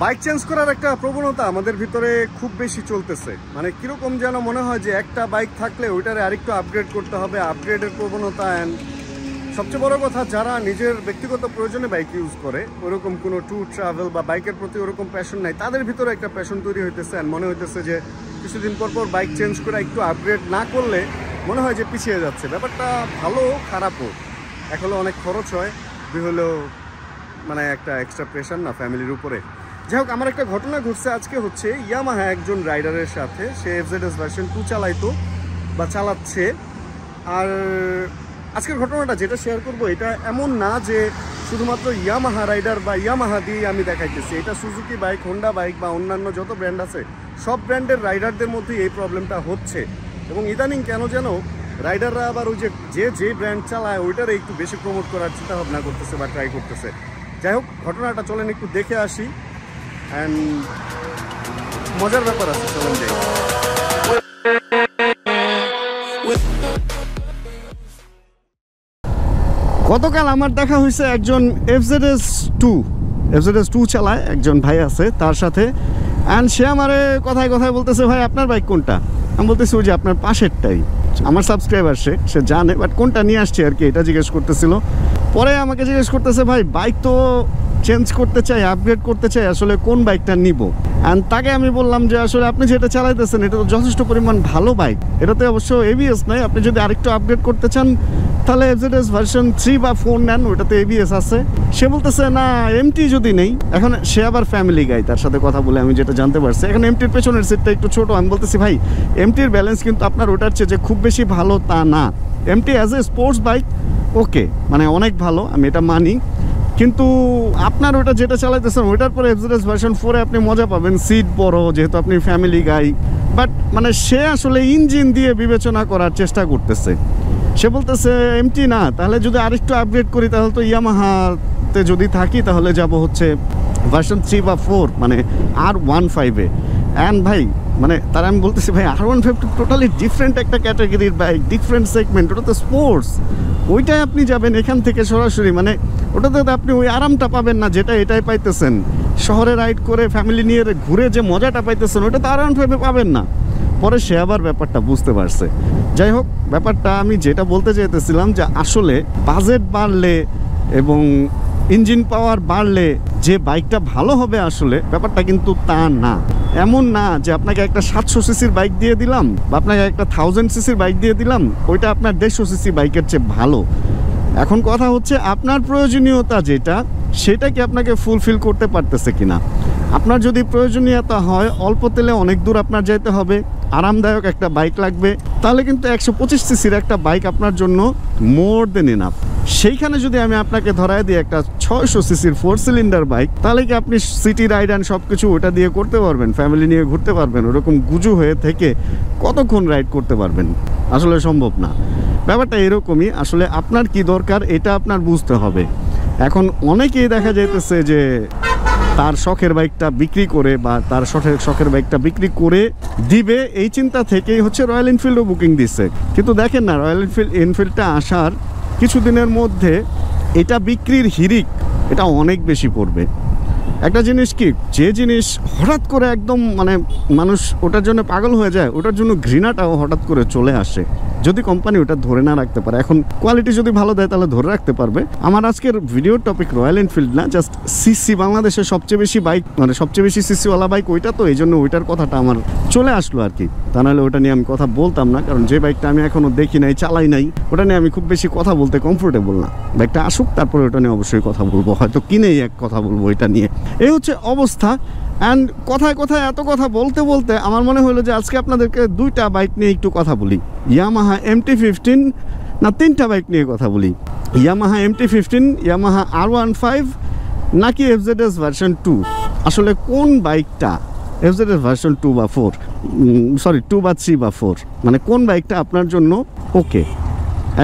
Bike change করার একটা প্রবণতা আমাদের ভিতরে খুব বেশি চলতেছে। মানে কিরকম যেন মনে হয় যে একটা বাইক থাকলে ওইটারে আরেকটু আপগ্রেড করতে হবে, আপগ্রেডের প্রবণতা। অ্যান্ড সবচেয়ে বড় কথা, যারা নিজের ব্যক্তিগত প্রয়োজনে বাইক ইউজ করে, ওরকম কোনো ট্যুর ট্রাভেল বা বাইকের প্রতি ওরকম প্যাশন নাই, তাদের ভিতরে একটা প্যাশন তৈরি হইতেছে। অ্যান্ড মনে হইতেছে যে কিছুদিন পর পর বাইক চেঞ্জ করে একটু আপগ্রেড না করলে মনে হয় যে পিছিয়ে যাচ্ছে। ব্যাপারটা ভালো খারাপও, এক হলো অনেক খরচ হয়, দুই হলো মানে একটা এক্সট্রা প্রেশার না ফ্যামিলির উপরে। যাই হোক, আমার একটা ঘটনা ঘটছে আজকে, হচ্ছে ইয়ামাহা একজন রাইডারের সাথে। সে FZS ভার্সন 2 চালাইতো বা চালাচ্ছে। আর আজকের ঘটনাটা যেটা শেয়ার করব, এটা এমন না যে শুধুমাত্র ইয়ামাহা রাইডার বা ইয়ামাহা দিয়ে আমি দেখাইতেছি। এটা সুজুকি বাইক, হোন্ডা বাইক বা অন্যান্য যত ব্র্যান্ড আছে সব ব্র্যান্ডের রাইডারদের মধ্যেই এই প্রবলেমটা হচ্ছে। এবং ইদানিং কেন যেন রাইডাররা আবার ওই যে ব্র্যান্ড চালায় ওইটারে একটু বেশি প্রমোট করার চিন্তা ভাবনা করতেছে বা ট্রাই করতেছে। যাই হোক, ঘটনাটা চলেন একটু দেখে আসি। অ্যান্ড মজার ব্যাপার আছে, চলেন যাই। গতকাল আমার দেখা হয়েছে একজন FZS 2 চালায় একজন ভাই আছে তার সাথে। অ্যান্ড সে আমারে কথায় কথায় বলতেছে, ভাই আপনার বাইক কোনটা? আমি বলতেছি ওই যে আপনার পাশেরটাই। আমার সাবস্ক্রাইবার সে জানে, বাট কোনটা নিয়ে আসছে আর কি, এটা জিজ্ঞেস করতেছিল। পরে আমাকে জিজ্ঞেস করতেছে, ভাই বাইক তো চেঞ্জ করতে চাই, আপগ্রেড করতে চাই, আসলে কোন বাইকটা নিব? অ্যান্ড তাকে আমি বললাম যে আসলে আপনি যেটা চালাইতেছেন এটা তো যথেষ্ট পরিমাণ ভালো বাইক, এটাতে অবশ্য ABS নাই। আপনি যদি আরেকটু আপগ্রেড করতে চান তাহলে FZS ভার্সন 3 বা 4 নেন, ওটাতে ABS আছে। সে বলতেছে না, MT যদি নেই। এখন সে আবার ফ্যামিলি গাই, তার সাথে কথা বলে আমি যেটা জানতে পারছি, এখন MTর পেছনের সিটটা একটু ছোট। আমি বলতেছি, ভাই MTর ব্যালেন্স কিন্তু আপনার ওটার চেয়ে যে খুব বেশি ভালো তা না। MT as a sports bike okay, মানে অনেক ভালো, আমি এটা মানি। কিন্তু আপনার ওটা যেটা চালাইতেছেন ওইটার পরে FZS ভার্সন 4-এ আপনি মজা পাবেন, সিট বড়, যেহেতু আপনি ফ্যামিলি গাই। বাট মানে সে আসলে ইঞ্জিন দিয়ে বিবেচনা করার চেষ্টা করতেছে। সে বলতেছে MT না, তাহলে যদি আরেকটু আপগ্রেড করি তাহলে তো ইয়ামাহাতে যদি থাকি তাহলে যাব হচ্ছে ভার্সন 3 বা 4, মানে R15-এ। অ্যান্ড ভাই মানে তারা, আমি বলতেছি ভাই R15 টোটালি ডিফারেন্ট একটা ক্যাটাগরির বাইক, ডিফারেন্ট সেগমেন্ট, ওটা তো স্পোর্টস। ওইটাই আপনি যাবেন এখান থেকে সরাসরি, মানে ওটাতে আপনি ওই আরামটা পাবেন না যেটা এটাই পাইতেছেন। শহরে রাইড করে ফ্যামিলি নিয়ে ঘুরে যে মজাটা পাইতেছেন ওটা তো R15-এ পাবেন না। পরে সে আবার ব্যাপারটা বুঝতে পারছে। যাই হোক, ব্যাপারটা আমি যেটা বলতে চাইতেছিলাম যে আসলে বাজেট বাড়লে এবং ইঞ্জিন পাওয়ার বাড়লে যে বাইকটা ভালো হবে, আসলে ব্যাপারটা কিন্তু তা না। এমন না যে আপনাকে একটা 700 সিসির বাইক দিয়ে দিলাম বা আপনাকে একটা 1000 সিসির বাইক দিয়ে দিলাম, ওইটা আপনার 150 সিসি বাইকের চেয়ে ভালো। এখন কথা হচ্ছে আপনার প্রয়োজনীয়তা যেটা, সেটা কি আপনাকে ফুলফিল করতে পারতেছে কিনা। আপনার যদি প্রয়োজনীয়তা হয় অল্প তেলে অনেক দূর আপনার যেতে হবে, আরামদায়ক একটা বাইক লাগবে, তাহলে কিন্তু 125 সিসির একটা বাইক আপনার জন্য মোর দেন এনাফ। সেইখানে যদি আমি আপনাকে ধরায় দিই একটা 600 সিসির 4 সিলিন্ডার বাইক, তাহলে কি আপনি সিটি রাইড অ্যান্ড সব কিছু ওটা দিয়ে করতে পারবেন, ফ্যামিলি নিয়ে ঘুরতে পারবেন? ওরকম গুজু হয়ে থেকে কতক্ষণ রাইড করতে পারবেন? আসলে সম্ভব না। ব্যাপারটা এরকমই, আসলে আপনার কি দরকার এটা আপনার বুঝতে হবে। এখন অনেকেই দেখা যাইতেছে যে তার শখের বাইকটা বিক্রি করে বা তার শখের বাইকটা বিক্রি করে দিবে, এই চিন্তা থেকেই হচ্ছে রয়্যাল এনফিল্ডও বুকিং দিচ্ছে। কিন্তু দেখেন না, রয়্যাল এনফিল্ডটা আসার কিছুদিনের মধ্যে এটা বিক্রির হিড়িক এটা অনেক বেশি পড়বে। একটা জিনিস কি, যে জিনিস হঠাৎ করে একদম মানে মানুষ ওটার জন্য পাগল হয়ে যায়, ওটার জন্য ঘৃণাটাও হঠাৎ করে চলে আসে যদি কোম্পানি ওটা ধরে না রাখতে পারে। এখন কোয়ালিটি যদি ভালো দেয় তাহলে ধরে রাখতে পারবে। আমার আজকের ভিডিওর টপিক রয়্যাল এনফিল্ড না, জাস্ট সিসি, বাংলাদেশের সবচেয়ে বেশি বাইক, মানে সবচেয়ে বেশি সিসিওয়ালা বাইক ওইটা, তো এই জন্য ওইটার কথাটা আমার চলে আসলো আর কি। তা নাহলে ওটা নিয়ে আমি কথা বলতাম না, কারণ যে বাইকটা আমি এখনও দেখি নাই, চালাই নাই, ওটা নিয়ে আমি খুব বেশি কথা বলতে কমফোর্টেবল না। বাইকটা আসুক তারপরে ওটা নিয়ে অবশ্যই কথা বলবো, হয়তো কিনেই এক কথা বলবো এটা নিয়ে। এই হচ্ছে অবস্থা। অ্যান্ড কথায় কথায় এত কথা বলতে বলতে আমার মনে হলো যে আজকে আপনাদেরকে দুইটা বাইক নিয়ে একটু কথা বলি। ইয়ামাহা MT-15 না তিনটা বাইক নিয়ে কথা বলি। ইয়ামাহা MT-15, ইয়ামাহা R15 নাকি FZS ভার্সন 2? আসলে কোন বাইকটা, FZS ভার্সন 2 বা 4, সরি 2 বা 3 বা 4, মানে কোন বাইকটা আপনার জন্য ওকে,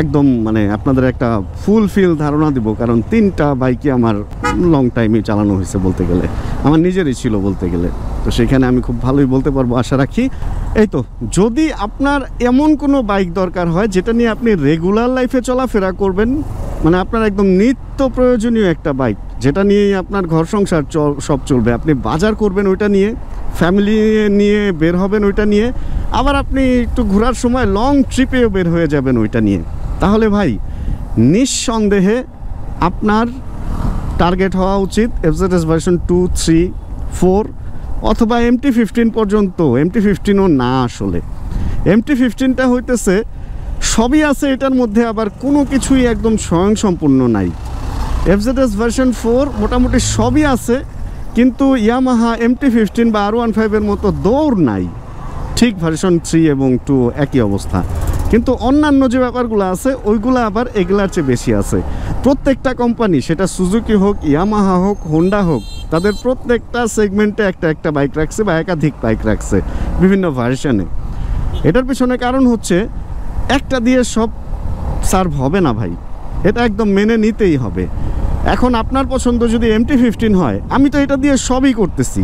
একদম মানে আপনাদের একটা ফুলফিল ধারণা দিব। কারণ তিনটা বাইকই আমার লং টাইমে চালানো হয়েছে, বলতে গেলে আমার নিজেরই ছিল বলতে গেলে, তো সেখানে আমি খুব ভালোই বলতে পারবো আশা রাখি। এই তো, যদি আপনার এমন কোনো বাইক দরকার হয় যেটা নিয়ে আপনি রেগুলার লাইফে চলাফেরা করবেন, মানে আপনার একদম নিত্য প্রয়োজনীয় একটা বাইক, যেটা নিয়েই আপনার ঘর সংসার সব চলবে। আপনি বাজার করবেন ওইটা নিয়ে, ফ্যামিলি নিয়ে বের হবেন ওইটা নিয়ে, আবার আপনি একটু ঘোরার সময় লং ট্রিপেও বের হয়ে যাবেন ওইটা নিয়ে। তাহলে ভাই নিঃসন্দেহে আপনার টার্গেট হওয়া উচিত এফজেডএস ভার্সন 2, 3, 4 অথবা MT-15 পর্যন্ত। MT-15ও না, আসলে MT-15টা হইতেছে সবই আছে এটার মধ্যে, আবার কোনো কিছুই একদম স্বয়ংসম্পূর্ণ নাই। এফজেডএস ভার্সন 4 মোটামুটি সবই আছে, কিন্তু ইয়ামাহা MT-15 বা R15 মতো দৌড় নাই। ঠিক ভার্সন 3 এবং 2 একই অবস্থা, কিন্তু অন্যান্য যে ব্যাপারগুলো আছে ওইগুলো আবার এগুলার চেয়ে বেশি আছে। প্রত্যেকটা কোম্পানি, সেটা সুজুকি হোক, ইয়ামাহা হোক, হোন্ডা হোক, তাদের প্রত্যেকটা সেগমেন্টে একটা বাইক রাখছে বা একাধিক বাইক রাখছে বিভিন্ন ভার্সনে। এটার পিছনে কারণ হচ্ছে একটা দিয়ে সব সার্ভ হবে না ভাই, এটা একদম মেনে নিতেই হবে। এখন আপনার পছন্দ যদি MT-15 হয়, আমি তো এটা দিয়ে সবই করতেছি,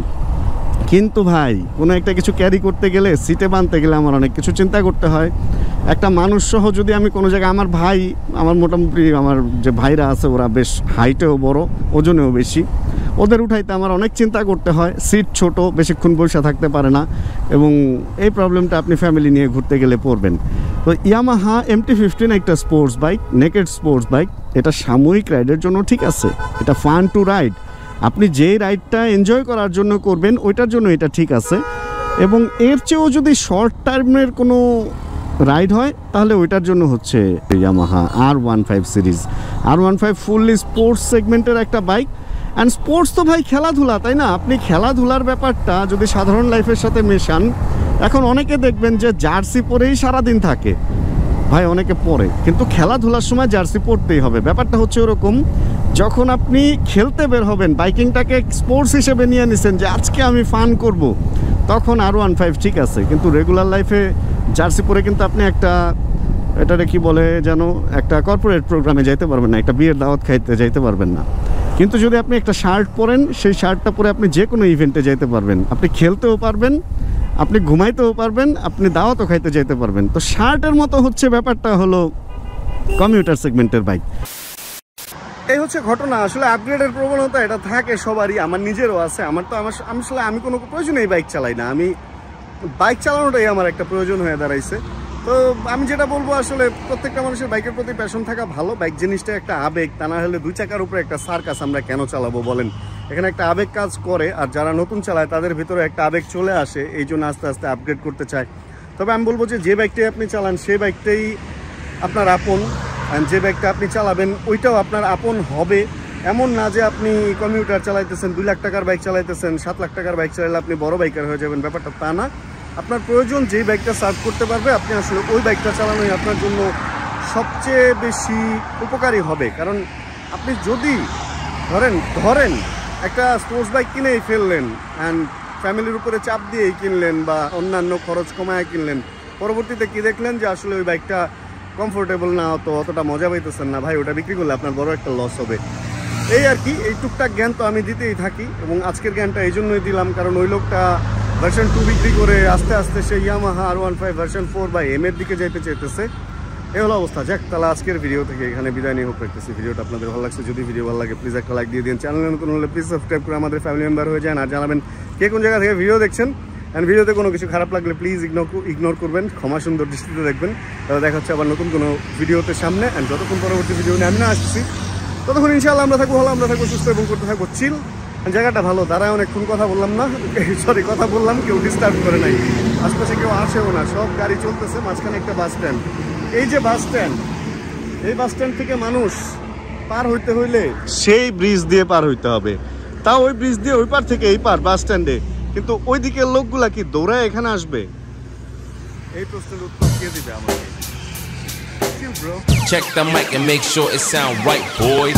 কিন্তু ভাই কোনো একটা কিছু ক্যারি করতে গেলে, সিটে বাঁধতে গেলে আমার অনেক কিছু চিন্তা করতে হয়। একটা মানুষ সহ যদি আমি কোনো জায়গায়, আমার মোটামুটি আমার যে ভাইরা আছে ওরা বেশ হাইটেও বড়, ওজনেও বেশি, ওদের উঠাইতে আমার অনেক চিন্তা করতে হয়। সিট ছোট, বেশিক্ষণ বসে থাকতে পারে না, এবং এই প্রবলেমটা আপনি ফ্যামিলি নিয়ে ঘুরতে গেলে পড়বেন। তো ইয়ামাহা MT-15 একটা sports bike, naked sports bike. এটা সাময়িক রাইডের জন্য ঠিক আছে, এটা ফান টু রাইড, আপনি যেই রাইডটা এনজয় করার জন্য করবেন ওইটার জন্য এটা ঠিক আছে। এবং এর চেয়েও যদি শর্ট টার্মের কোনো রাইড হয় তাহলে ওইটার জন্য হচ্ছে Yamaha R15 series. R15 fully sports সেগমেন্টের একটা বাইক। অ্যান্ড স্পোর্টস তো ভাই খেলাধুলা, তাই না? আপনি খেলাধুলার ব্যাপারটা যদি সাধারণ লাইফের সাথে মেশান, এখন অনেকে দেখবেন যে জার্সি পরেই সারাদিন থাকে, ভাই অনেকে পরে, কিন্তু খেলাধুলার সময় জার্সি পরতেই হবে। ব্যাপারটা হচ্ছে ওরকম, যখন আপনি খেলতে বের হবেন, বাইকিংটাকে স্পোর্টস হিসেবে নিয়ে নিছেন যে আজকে আমি ফান করব, তখন R15 ঠিক আছে। কিন্তু রেগুলার লাইফে জার্সি পরে কিন্তু আপনি এটারে কি বলে যেন, একটা কর্পোরেট প্রোগ্রামে যাইতে পারবেন না, একটা বিয়ের দাওয়াত খাইতে যাইতে পারবেন না। কিন্তু যদি আপনি একটা শার্ট পরেন, সেই শার্টটা পরে আপনি যে কোনো ইভেন্টে যাইতে পারবেন, আপনি খেলতেও পারবেন, আপনি ঘুমাইতেও পারবেন, আপনি দাওয়াতও খাইতে যেতে পারবেন। তো শার্টের মতো হচ্ছে ব্যাপারটা হলো কমিউটার সেগমেন্টের বাইক। এই হচ্ছে ঘটনা। আসলে আপগ্রেডের প্রবণতা এটা থাকে সবারই, আমার নিজেরও আছে। আমি কোনো প্রয়োজনেই বাইক চালাই না, আমি বাইক চালানোটাই আমার একটা প্রয়োজন হয়ে দাঁড়াইছে। তো আমি যেটা বলবো, আসলে প্রত্যেকটা মানুষের বাইকের প্রতি প্যাশন থাকা ভালো। বাইক জিনিসটা একটা আবেগ, তা না হলে 2 চাকার উপরে একটা সার্কাস আমরা কেন চালাবো বলেন? এখানে একটা আবেগ কাজ করে, আর যারা নতুন চালায় তাদের ভিতরে একটা আবেগ চলে আসে, এই জন্য আস্তে আস্তে আপগ্রেড করতে চায়। তবে আমি বলবো যে বাইকটাই আপনি চালান সেই বাইকটাই আপনার আপন, যে বাইকটা আপনি চালাবেন ওইটাও আপনার আপন হবে। এমন না যে আপনি কমিউটার চালাইতেছেন, 2 লাখ টাকার বাইক চালাইতেছেন, 7 লাখ টাকার বাইক চালাইলে আপনি বড় বাইকার হয়ে যাবেন, ব্যাপারটা তা না। আপনার প্রয়োজন যেই বাইকটা সার্ভ করতে পারবে, আপনি আসলে ওই বাইকটা চালানোই আপনার জন্য সবচেয়ে বেশি উপকারী হবে। কারণ আপনি যদি ধরেন একটা স্পোর্টস বাইক কিনেই ফেললেন, অ্যান্ড ফ্যামিলির উপরে চাপ দিয়েই কিনলেন বা অন্যান্য খরচ কমায় কিনলেন, পরবর্তীতে কি দেখলেন যে আসলে ওই বাইকটা কমফোর্টেবল না, অতটা মজা পাইতেছেন না, ভাই ওটা বিক্রি করলে আপনার বড় একটা লস হবে। এই আর কি, এই টুকটাক জ্ঞান তো আমি দিতেই থাকি, এবং আজকের জ্ঞানটা এই জন্যই দিলাম কারণ ওই লোকটা ভার্সন 2 বিক্রি করে আস্তে আস্তে সেই ইয়ামাহা R15 ভার্সন 4 বা M এর দিকে যেতে চাইতেছে। এই হলো অবস্থা। যাক, তাহলে আজকের ভিডিও থেকে এখানে বিদায় নিয়ে হোক রাখতেছি। ভিডিওটা আপনাদের ভালো লাগছে, যদি ভিডিও ভালো লাগে প্লিজ একটা লাইক দিয়ে দিন। চ্যানেলে নতুন হলে প্লিজ সাবস্ক্রাইব করে আমাদের ফ্যামিলি মেম্বার হয়ে যান, আর জানাবেন কে কোন জায়গা থেকে ভিডিও দেখছেন। অ্যান্ড ভিডিওতে কোনো কিছু খারাপ লাগলে প্লিজ ইগনোর করবেন, ক্ষমা সুন্দর দৃষ্টিতে দেখবেন। তাহলে দেখা হচ্ছে আবার নতুন কোনো ভিডিওতে সামনে। অ্যান্ড যতক্ষণ পরবর্তী ভিডিও নিয়ে আমি না আসছি, ততক্ষণ ইনশাআল্লাহ আমরা থাকবো ভালো, আমরা থাকবো সুস্থ এবং করতে থাকবো চিল। জায়গাটা ভালো, দাঁড়ায় অনেকক্ষণ কথা বললাম না, কথা বললাম, কেউ ডিস্টার্ব করে নাই, আশপাশে কেউ আসেও না, সব গাড়ি চলতেছে। মাঝখানে একটা বাস স্ট্যান্ড, এই যে বাস স্ট্যান্ড, এই বাস স্ট্যান্ড থেকে মানুষ পার হইতে হইলে সেই ব্রিজ দিয়ে পার হইতে হবে, তাও ওই ব্রিজ দিয়ে ওই পার থেকে এই পার বাস স্ট্যান্ডে। কিন্তু ওই দিকের লোকগুলা কি দৌড়ায় এখানে আসবে? এই প্রশ্নের উত্তর কে দিবে আমাকে? Check the mic and make sure it sound right, boys.